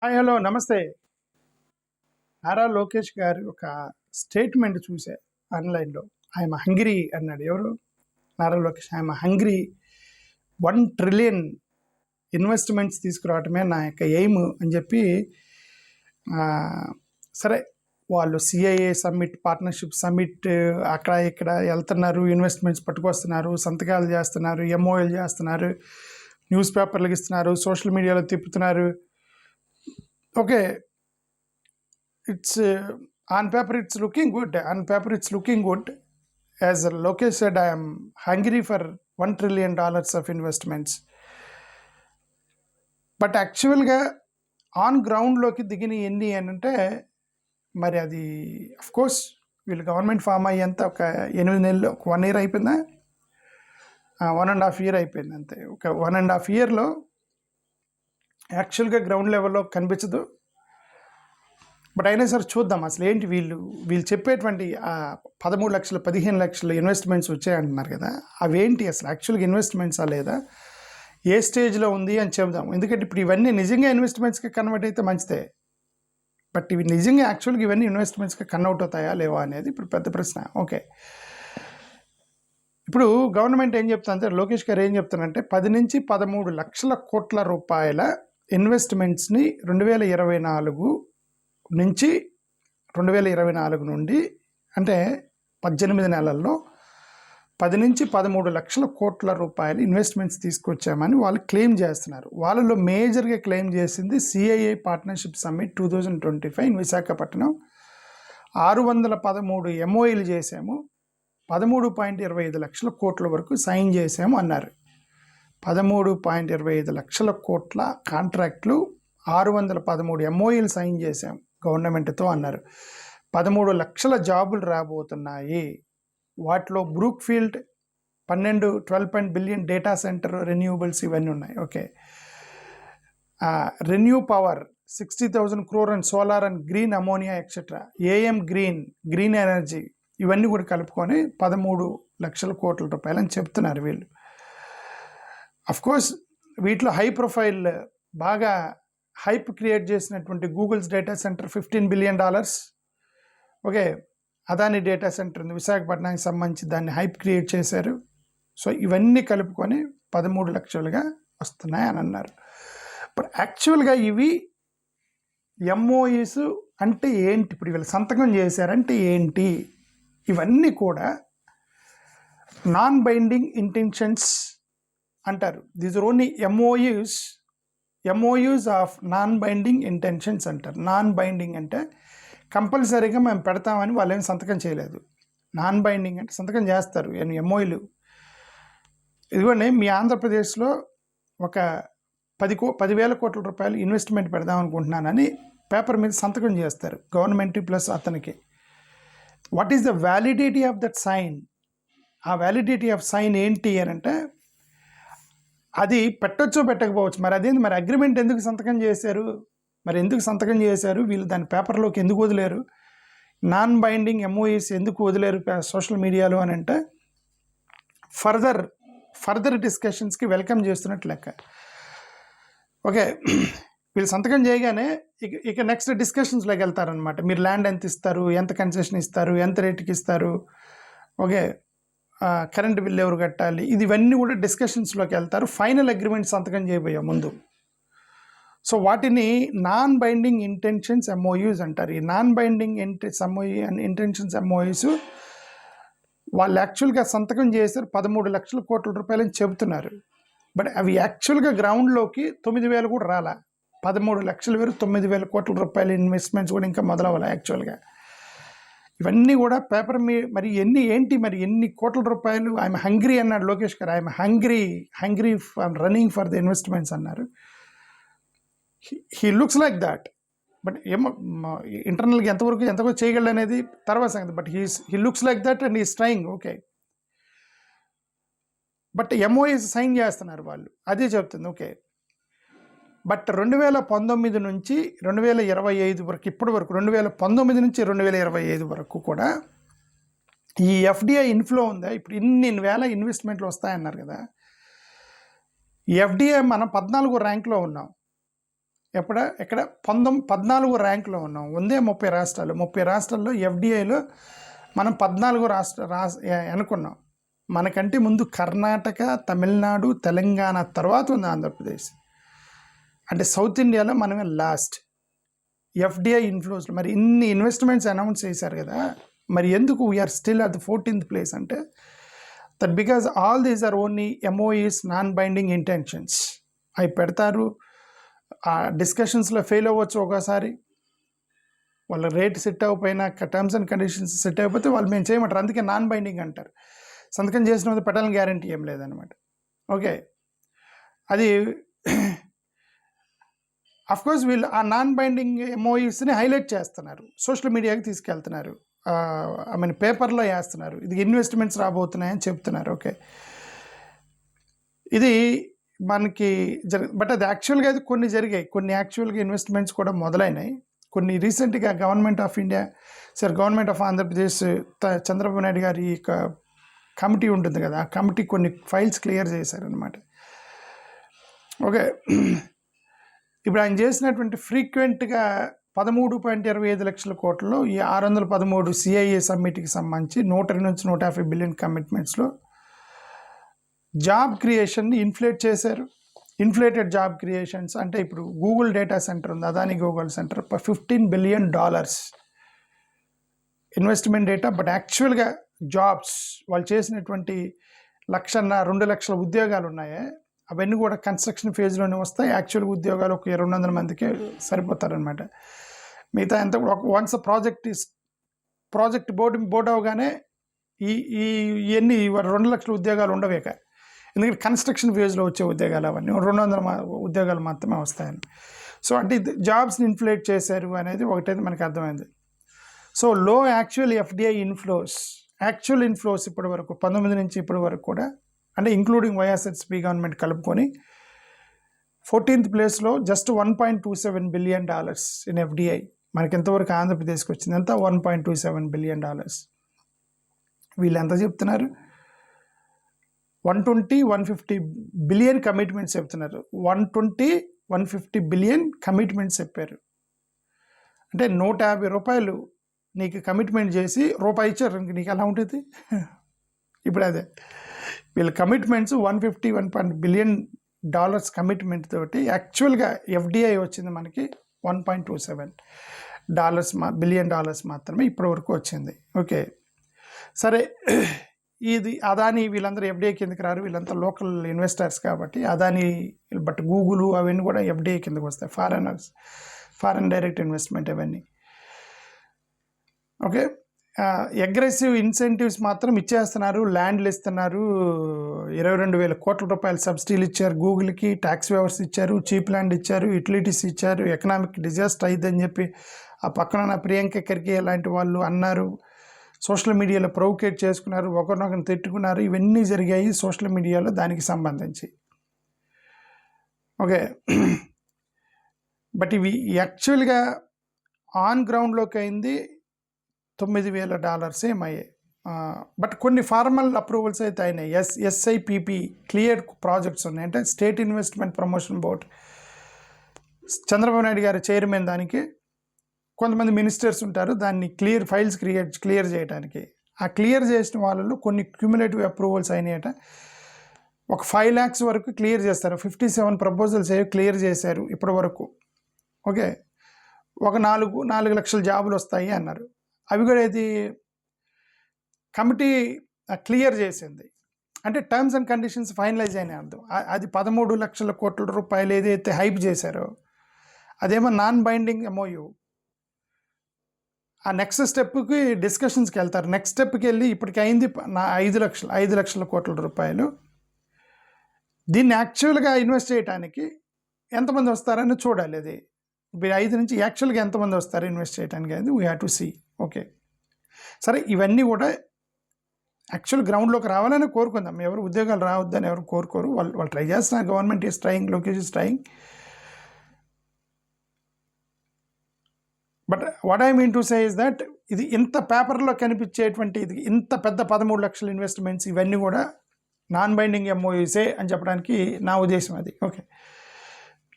Hi hello నమస్తే. నారా లోకేష్ గారి ఒక స్టేట్మెంట్ చూసా ఆన్లైన్లో. ఐఎమ్ హంగ్రీ అన్నాడు. ఎవరు? Nara Lokesh. I'm hungry 1 trillion investments తీసుకురావటమే నా యొక్క ఎయిమ్ అని చెప్పి. ఆ, సరే, వాళ్ళు సిఐఏ సమ్మిట్, పార్ట్నర్షిప్ సమ్మిట్ అక్కడ ఇక్కడ వెళ్తున్నారు, ఇన్వెస్ట్మెంట్స్ పట్టుకొస్తున్నారు, సంతకాలు చేస్తున్నారు, ఎంఓఎల్ చేస్తున్నారు, న్యూస్ పేపర్లకు ఇస్తున్నారు, సోషల్ మీడియాలో తిప్పుతున్నారు. Okay, it's on paper it's looking good. On paper it's looking good. As Lokesh said, I am hungry for $1 trillion of investments. But యాక్చువల్గా ఆన్ గ్రౌండ్లోకి దిగిన ఎన్ని అని అంటే, మరి అది కోర్స్ వీళ్ళు గవర్నమెంట్ ఫామ్ అయ్యేంత ఒక 8 నెలలు, ఒక 1 year అయిపోయిందా, 1.5 year అయిపోయింది అంతే. ఒక 1.5 yearలో యాక్చువల్గా గ్రౌండ్ లెవెల్లో కనిపించదు. బట్ అయినా సరే చూద్దాం అసలు ఏంటి వీళ్ళు చెప్పేటువంటి 13 లక్షలు 15 లక్షలు ఇన్వెస్ట్మెంట్స్ వచ్చాయంటున్నారు కదా, అవేంటి అసలు యాక్చువల్గా ఇన్వెస్ట్మెంట్సా లేదా, ఏ స్టేజ్లో ఉంది అని చెబుదాం. ఎందుకంటే ఇప్పుడు ఇవన్నీ నిజంగా ఇన్వెస్ట్మెంట్స్కి కన్వర్ట్ అయితే మంచిదే, బట్ ఇవి నిజంగా యాక్చువల్గా ఇవన్నీ ఇన్వెస్ట్మెంట్స్కి కన్వర్ట్ అవుతాయా లేవా అనేది ఇప్పుడు పెద్ద ప్రశ్న. ఓకే, ఇప్పుడు గవర్నమెంట్ ఏం చెప్తుందంటే, లోకేష్ గారు ఏం చెప్తారంటే 10 నుంచి 13 లక్షల కోట్ల రూపాయల ఇన్వెస్ట్మెంట్స్ని 2024 నుంచి 2024 నుండి, అంటే 18 నెలల్లో 10 నుంచి 13 లక్షల కోట్ల రూపాయలు ఇన్వెస్ట్మెంట్స్ తీసుకొచ్చామని వాళ్ళు క్లెయిమ్ చేస్తున్నారు. వాళ్ళలో మేజర్గా క్లెయిమ్ చేసింది CIA partnership summit 2025 in Visakhapatnam. 613 ఎంఓఈలు చేసాము, 13.25 లక్షల కోట్ల వరకు సైన్ చేసాము అన్నారు. 13.25 లక్షల కోట్ల కాంట్రాక్ట్లు, 613 ఎంఓఈలు సైన్ చేసాము గవర్నమెంట్తో అన్నారు. 13 లక్షల జాబులు రాబోతున్నాయి. వాటిలో Brookfield 12 billion data center, renewables ఇవన్నీ ఉన్నాయి. Okay, ReNew Power 60,000 crore and solar and green ammonia etcetera, AM Green energy, ఇవన్నీ కూడా కలుపుకొని 13 లక్షల కోట్ల రూపాయలు అని చెప్తున్నారు వీళ్ళు. అఫ్కోర్స్ వీటిలో హై ప్రొఫైల్, బాగా హైప్ క్రియేట్ చేసినటువంటి Google's data centre $15 billion. Okay, Adani data centre ఉంది విశాఖపట్నానికి సంబంధించి, దాన్ని హైప్ క్రియేట్ చేశారు. సో ఇవన్నీ కలుపుకొని 13 లక్షలుగా వస్తున్నాయి అని అన్నారు. బట్ యాక్చువల్గా ఇవి ఎంఓఈస్ అంటే ఏంటి, ఇప్పుడు వీళ్ళు సంతకం చేశారంటే ఏంటి, ఇవన్నీ కూడా నాన్ బైండింగ్ ఇంటెన్షన్స్ అంటారు. These are only MOUs of non binding intentions అంటారు. నాన్ బైండింగ్ అంటే కంపల్సరీగా మేము పెడతామని వాళ్ళు ఏమి సంతకం చేయలేదు. నాన్ బైండింగ్ అంటే సంతకం చేస్తారు ఎంఓయూలు. ఇదిగోండి, మీ ఆంధ్రప్రదేశ్లో ఒక 10,000 కోట్ల రూపాయలు ఇన్వెస్ట్మెంట్ పెడదాం అనుకుంటున్నానని పేపర్ మీద సంతకం చేస్తారు గవర్నమెంట్ ప్లస్ అతనికి. What is the validity of that sign? ఆ వ్యాలిడిటీ ఆఫ్ సైన్ ఏంటి అని అంటే, అది పెట్టొచ్చో పెట్టకపోవచ్చు. మరి అదేంటి, మరి అగ్రిమెంట్ ఎందుకు సంతకం చేశారు, వీళ్ళు దాని పేపర్లోకి ఎందుకు వదిలేరు, నాన్ బైండింగ్ ఎంఓఈస్ ఎందుకు వదిలేరు సోషల్ మీడియాలో అని అంటే, ఫర్దర్ డిస్కషన్స్కి వెల్కమ్ చేస్తున్నట్టు లెక్క. ఓకే, వీళ్ళు సంతకం చేయగానే ఇక నెక్స్ట్ డిస్కషన్స్లోకి వెళ్తారనమాట. మీరు ల్యాండ్ ఎంత ఇస్తారు, ఎంత కన్సెషన్ ఇస్తారు, ఎంత రేటుకి ఇస్తారు, ఓకే, కరెంట్ బిల్ ఎవరు కట్టాలి, ఇవన్నీ కూడా డిస్కషన్స్లోకి వెళ్తారు. ఫైనల్ అగ్రిమెంట్ సంతకం చేయబోయే ముందు. సో వాటిని నాన్ బైండింగ్ ఇంటెన్షన్స్ ఎంఓయూస్ అంటారు. ఈ నాన్ బైండింగ్ ఇంటెన్షన్స్ ఎంఓయూస్ వాళ్ళు యాక్చువల్గా సంతకం చేశారు 13 లక్షల కోట్ల రూపాయలు అని చెబుతున్నారు. బట్ అవి యాక్చువల్గా గ్రౌండ్లోకి 9,000 కూడా రాలా. 13 లక్షలు వేరు, 9,000 కోట్ల రూపాయల ఇన్వెస్ట్మెంట్స్ కూడా ఇంకా మొదలవ్వాలి యాక్చువల్గా. ఇవన్నీ కూడా పేపర్ మరి ఎన్ని కోట్ల రూపాయలు. ఐఎమ్ హంగ్రీ అన్నాడు Lokesh garu. I'm hungry running for the investments అన్నారు. He looks like that. But ఏమో ఇంటర్నల్గా ఎంతవరకు చేయగలడు అనేది తర్వాత సంగతి. But he looks like that and is trying. Okay, but MOS sign చేస్తున్నారు వాళ్ళు, అదే చెప్తుంది. ఓకే, బట్ 2019 నుంచి 2025 వరకు, ఇప్పటి వరకు 2019 నుంచి 2025 వరకు కూడా ఈ ఎఫ్డిఐ ఇన్ఫ్లో ఉందా. ఇప్పుడు ఇన్ని వేల ఇన్వెస్ట్మెంట్లు వస్తాయన్నారు కదా. ఈ ఎఫ్డిఐ మనం 14వ ర్యాంక్లో ఉన్నాం. ఎక్కడ 14 ర్యాంకులో ఉన్నాం. 30 రాష్ట్రాలు. 30 రాష్ట్రాల్లో ఎఫ్డిఐలో మనం 14 అనుకున్నాం. మనకంటే ముందు కర్ణాటక, తమిళనాడు, తెలంగాణ తర్వాత ఉంది ఆంధ్రప్రదేశ్. అంటే సౌత్ ఇండియాలో మనమే లాస్ట్ ఎఫ్డిఐ ఇన్ఫ్లోస్లో. మరి ఇన్ని ఇన్వెస్ట్మెంట్స్ అనౌన్స్ చేశారు కదా, మరి ఎందుకు we are still at the 14th place అంటే that because all these are only MoUs, non binding intentions. అవి పెడతారు, ఆ డిస్కషన్స్లో ఫెయిల్ అవ్వచ్చు ఒకసారి, వాళ్ళ రేట్ సెట్ అవ్వకపోయినా, టర్మ్స్ అండ్ కండిషన్స్ సెట్ అయిపోతే వాళ్ళు మేము చేయమంటారు. అందుకే నాన్ బైండింగ్ అంటారు. సంతకం చేసిన పెట్టాలని గ్యారంటీ ఏం లేదనమాట. ఓకే, అది అఫ్కోర్స్ వీళ్ళు ఆ నాన్ బైండింగ్ ఎంఓఈస్ని హైలైట్ చేస్తున్నారు, సోషల్ మీడియాకి తీసుకెళ్తున్నారు, పేపర్లో వేస్తున్నారు, ఇది ఇన్వెస్ట్మెంట్స్ రాబోతున్నాయని చెప్తున్నారు. ఓకే, ఇది మనకి బట్ అది యాక్చువల్గా అయితే కొన్ని జరిగాయి, కొన్ని యాక్చువల్గా ఇన్వెస్ట్మెంట్స్ కూడా మొదలైనాయి. కొన్ని రీసెంట్గా government of India government of Andhra Pradesh Chandrababu Naidu గారి కమిటీ ఉంటుంది కదా, ఆ కమిటీ కొన్ని ఫైల్స్ క్లియర్ చేశారనమాట. ఓకే, ఇప్పుడు ఆయన చేసినటువంటి ఫ్రీక్వెంట్గా 13.25 లక్షల కోట్లలో ఈ 613 సిఐఏ సమ్మిట్కి సంబంధించి 120 నుంచి 150 బిలియన్ కమిట్మెంట్స్లో జాబ్ క్రియేషన్ని ఇన్ఫ్లేట్ చేశారు. ఇన్ఫ్లేటెడ్ జాబ్ క్రియేషన్స్ అంటే ఇప్పుడు గూగుల్ డేటా సెంటర్ ఉంది, Adani Google centre, $15 billion investment data. But యాక్చువల్గా జాబ్స్ వాళ్ళు చేసినటువంటి 1.5-2 లక్షల ఉద్యోగాలు ఉన్నాయే, అవన్నీ కూడా కన్స్ట్రక్షన్ ఫేజ్లోనే వస్తాయి. యాక్చువల్ ఉద్యోగాలు ఒక 200 మందికి సరిపోతారనమాట. మిగతా ఎంత వన్స్ ప్రాజెక్ట్ బోర్డు అవగానే ఇవన్నీ 2 లక్షల ఉద్యోగాలు ఉండవేక, ఎందుకంటే కన్స్ట్రక్షన్ ఫేజ్లో వచ్చే ఉద్యోగాలు అవన్నీ 200 ఉద్యోగాలు మాత్రమే వస్తాయని. సో అంటే జాబ్స్ని ఇన్ఫ్లేట్ చేశారు అనేది ఒకటైతే మనకు అర్థమైంది. సో లో యాక్చువల్ ఎఫ్డిఐ యాక్చువల్ ఇన్ఫ్లోస్ ఇప్పటి వరకు 19 నుంచి ఇప్పటి వరకు కూడా, అంటే ఇంక్లూడింగ్ వైఎస్ఆర్సీపీ గవర్నమెంట్ కలుపుకొని 14th ప్లేస్లో జస్ట్ $1.27 billion ఇన్ ఎఫ్డిఐ. మనకి ఎంతవరకు ఆంధ్రప్రదేశ్కి వచ్చింది అంతా $1.27 billion. వీళ్ళు ఎంత చెప్తున్నారు? 120-150 బిలియన్ కమిట్మెంట్స్ చెప్తున్నారు. 120-150 బిలియన్ కమిట్మెంట్స్ చెప్పారు. అంటే $150 నీకు కమిట్మెంట్ చేసి రూపాయి ఇచ్చారు, నీకు ఎలా ఉంటుంది? ఇప్పుడు అదే వీళ్ళ కమిట్మెంట్స్ $150-1 billion కమిట్మెంట్ తోటి యాక్చువల్గా ఎఫ్డిఐ వచ్చింది మనకి $1.27 బిలియన్ మాత్రమే ఇప్పటి వరకు వచ్చింది. ఓకే, సరే, ఇది అదాని వీళ్ళందరూ ఎఫ్డిఐ కిందకి రారు, వీళ్ళంతా లోకల్ ఇన్వెస్టర్స్ కాబట్టి అదాని, బట్ గూగుల్ అవన్నీ కూడా ఎఫ్డిఐ కిందకి వస్తాయి, ఫారెన్ డైరెక్ట్ ఇన్వెస్ట్మెంట్ అవన్నీ. ఓకే, అగ్రెసివ్ ఇన్సెంటివ్స్ మాత్రం ఇచ్చేస్తున్నారు, ల్యాండ్లు ఇస్తున్నారు, 22,000 కోట్ల రూపాయల సబ్సిడీలు ఇచ్చారు గూగుల్కి, ట్యాక్స్ వేవర్స్ ఇచ్చారు, చీప్ ల్యాండ్ ఇచ్చారు, యూటిలిటీస్ ఇచ్చారు, ఎకనామిక్ డిజాస్టర్ అయిందని చెప్పి ఆ పక్కన ప్రియాంక ఖర్గే లాంటి వాళ్ళు అన్నారు, సోషల్ మీడియాలో ప్రొవోకేట్ చేసుకున్నారు, ఒకరినొకరిని తిట్టుకున్నారు, ఇవన్నీ జరిగాయి సోషల్ మీడియాలో దానికి సంబంధించి. ఓకే, బట్ ఇవి యాక్చువల్గా ఆన్ గ్రౌండ్లోకి అయింది $9,000 ఏమయ్యాయి. బట్ కొన్ని ఫార్మల్ అప్రూవల్స్ అయితే అయినాయి. ఎస్ఐపిపి క్లియర్ ప్రాజెక్ట్స్ ఉన్నాయి, అంటే state investment promotion board, Chandrababu Naidu గారి చైర్మన్, దానికి కొంతమంది మినిస్టర్స్ ఉంటారు, దాన్ని క్లియర్ చేయడానికి. ఆ క్లియర్ చేసిన వాళ్ళలో కొన్ని క్యూములేటివ్ అప్రూవల్స్ అయినాయట. ఒక 5 lakhs వరకు క్లియర్ చేస్తారు. 57 ప్రపోజల్స్ క్లియర్ చేశారు ఇప్పటి వరకు. ఓకే, ఒక 4 లక్షల జాబులు వస్తాయి అన్నారు. అవి కూడా ఇది కమిటీ క్లియర్ చేసింది, అంటే టర్మ్స్ అండ్ కండిషన్స్ ఫైనలైజ్ అయినాయి అర్థం. అది 13 లక్షల కోట్ల రూపాయలు ఏదైతే హైప్ చేశారో అదేమో నాన్ బైండింగ్ ఎంఓయూ. ఆ నెక్స్ట్ స్టెప్కి డిస్కషన్స్కి వెళ్తారు. నెక్స్ట్ స్టెప్కి వెళ్ళి ఇప్పటికి అయింది 5 లక్షల కోట్ల రూపాయలు. దీన్ని యాక్చువల్గా ఇన్వెస్ట్ చేయడానికి ఎంతమంది వస్తారని చూడాలి. అది 5 నుంచి యాక్చువల్గా ఎంతమంది వస్తారు ఇన్వెస్ట్ చేయడానికి అనేది we have to see. Okay, సరే, ఇవన్నీ కూడా యాక్చువల్ గ్రౌండ్లోకి రావాలని కోరుకుందాం. ఎవరు ఉద్యోగాలు రావద్దని ఎవరు కోరుకోరు, వాళ్ళు ట్రై చేస్తున్నారు. Government is trying, Lokesh is trying. But what I mean to say is that ఇది ఇంత పేపర్లో కనిపించేటువంటి ఇది ఇంత పెద్ద 13 లక్షల ఇన్వెస్ట్మెంట్స్ ఇవన్నీ కూడా నాన్ బైండింగ్ ఎంఓయూసే అని చెప్పడానికి నా ఉద్దేశం అది. Okay,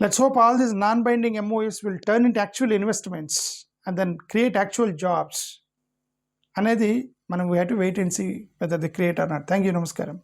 let's hope all these non binding MOUs will turn into actual investments and then create actual jobs అనేది మనం we have to wait and see whether the create or not. Thank you. నమస్కారం.